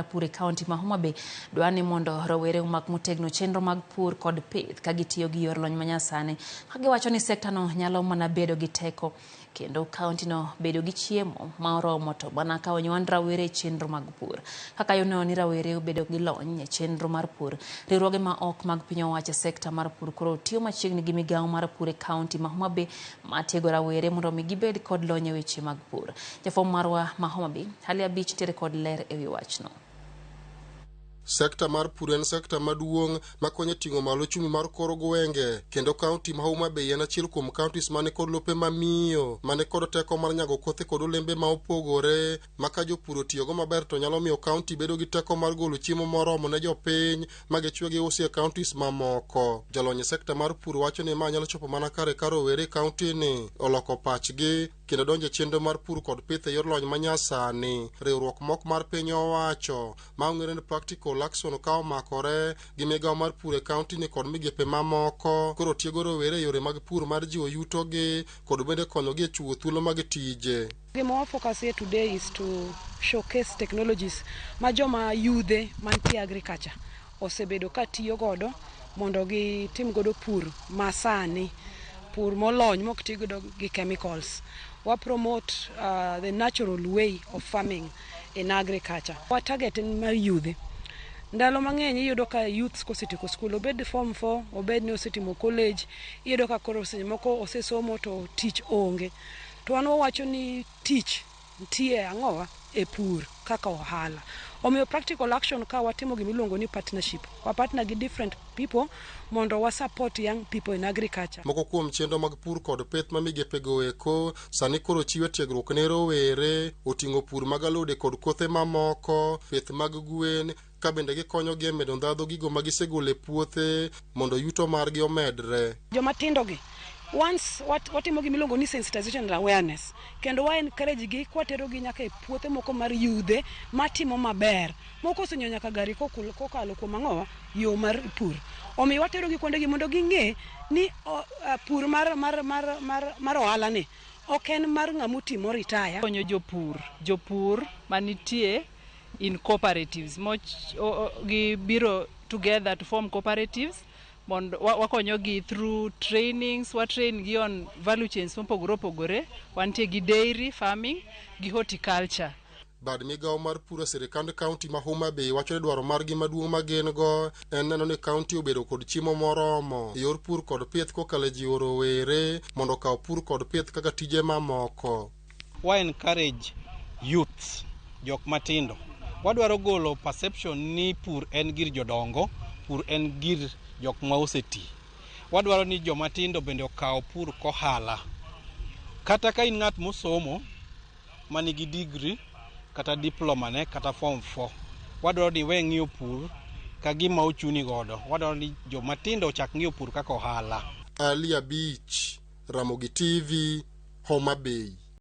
Pur County ma Homabay dwani mondo rowere umak motegno chenro mag pur kod pith ka gitiyo gi yor lony manyasani ka giwacho ni sekta no nyalo mana bedo gi teko kendo kaunti no bedo gi chiemo ma oromo to bana ka onywand rawere chenro mag pur kaka yono ni rawere obedo gi lony e chenro mar pur riwruoge ma ok mag piny owacho sekta mar pur koro tiyo machiegni gi migawo mar pur e kaunti ma Homabay ma tiego rawere mondo mi gibed kod lony e weche mag pur. Jafom marwa ma Homabay hali abich tere kod ler ewi wachno. Sekta mar pur en sekta maduong' makonyo ting'o malo chumi mar kor gwenge kendo kaunti ma Homabay en achiel kuom kauntis mane kod lope mamiyo mane kod teko mar nyago kothe kod olembe ma opogore maka jopur otiyogo maber to nyalo miyo kaunti bedo gi teko mar golo chiemo moromo ne jopiny ma gichwe giusi e kauntis mamoko. Jalony e sekta mar pur wacho ni ma nyalo chopo mana kare ka rowere kaunti ni oloko pachgi kendo donjo chenro mar pur kod pith e yor lony manyasani. Riwruok mok mar piny owacho ma ong'ere ni Practical Action ka omakore gi migawo mar pur e kaunti ni kod migepe mamoko koro tiego rowere yore mag pur mar jiwo yutogi kod bende konyogi e chiwo thuolo mag tije. The more focus here today is to showcase technologies ma joma yudhe mantie agriculture osebedo ka tiyo godo mondo gitim godo pur masani, pur molony mok tiyo godo gi chemicals. We promote the natural way of farming in agriculture. Our target in my youth. Ndalo mang'eny iyudo ka youths kosetieko skul obed form 4 obed ni osetimo college iyudo ka koro moko osesomo to tich onge to an wawacho ni tich nitie ang'owa e pur kaka ohala. Omiyo Practical Action ka watimo gimiluongo ni partnership. Wa partner gi different people mondo wa support young people in agriculture. Moko kuom chenro mag pur kod pith ma migepego eko sani koro chiwo tiegruok ne rowere oting'o pur mag alode kod kothe mamoko, pith mag gwen ka bende gikonyogi e medo ndhadhu gigo ma gisegolo e puothe mondo yuto margi omedre. Joma tindo gi once watimo gimiluongo ni sensitization and awareness kendo wa encourage gi kwatero gi nyaka e puothe moko mar yudhe matimo maber moko osenyo nyaka gari kokalo kuom ang'owa yo mar pur. Omiyo watero gi kuonde gi mondo ging'e ni pur mar ohala ni ok en mar ng'amutimo retire. Konyo jopur manitie in cooperatives gibiro together to form cooperatives mondo wakonyogi through trainings. Wa train gi on value chains mopogore opogore. Wantie gi dairy farming gi horticulture. Bad migawo mar pur e sirikand kaunti ma Homabay wacho ni dwaro margi maduong' ma gin go en neno ni kaunti obedo kod chiemo moromo e yor pur kod pith kokalo jiwo rowere mondo okaw pur kod pith kaka tije mamoko. Wa encourage youths, jok matindo. Wadwaro golo perception ni pur en gir jodongo, pur en gir jok ma oseti. Wadwaro ni joma tindo bende okaw pur kohala. Kata ka in ng'at mosomo manigi degree kata diploma ne kata form 4. Wadwaro ni we ng'iyo pur ka gima ochuni godo. Wadwaro ni joma tindo ochak ng'iyo pur kaka ohala. Ali Abich, Ramogi TV, Homabay.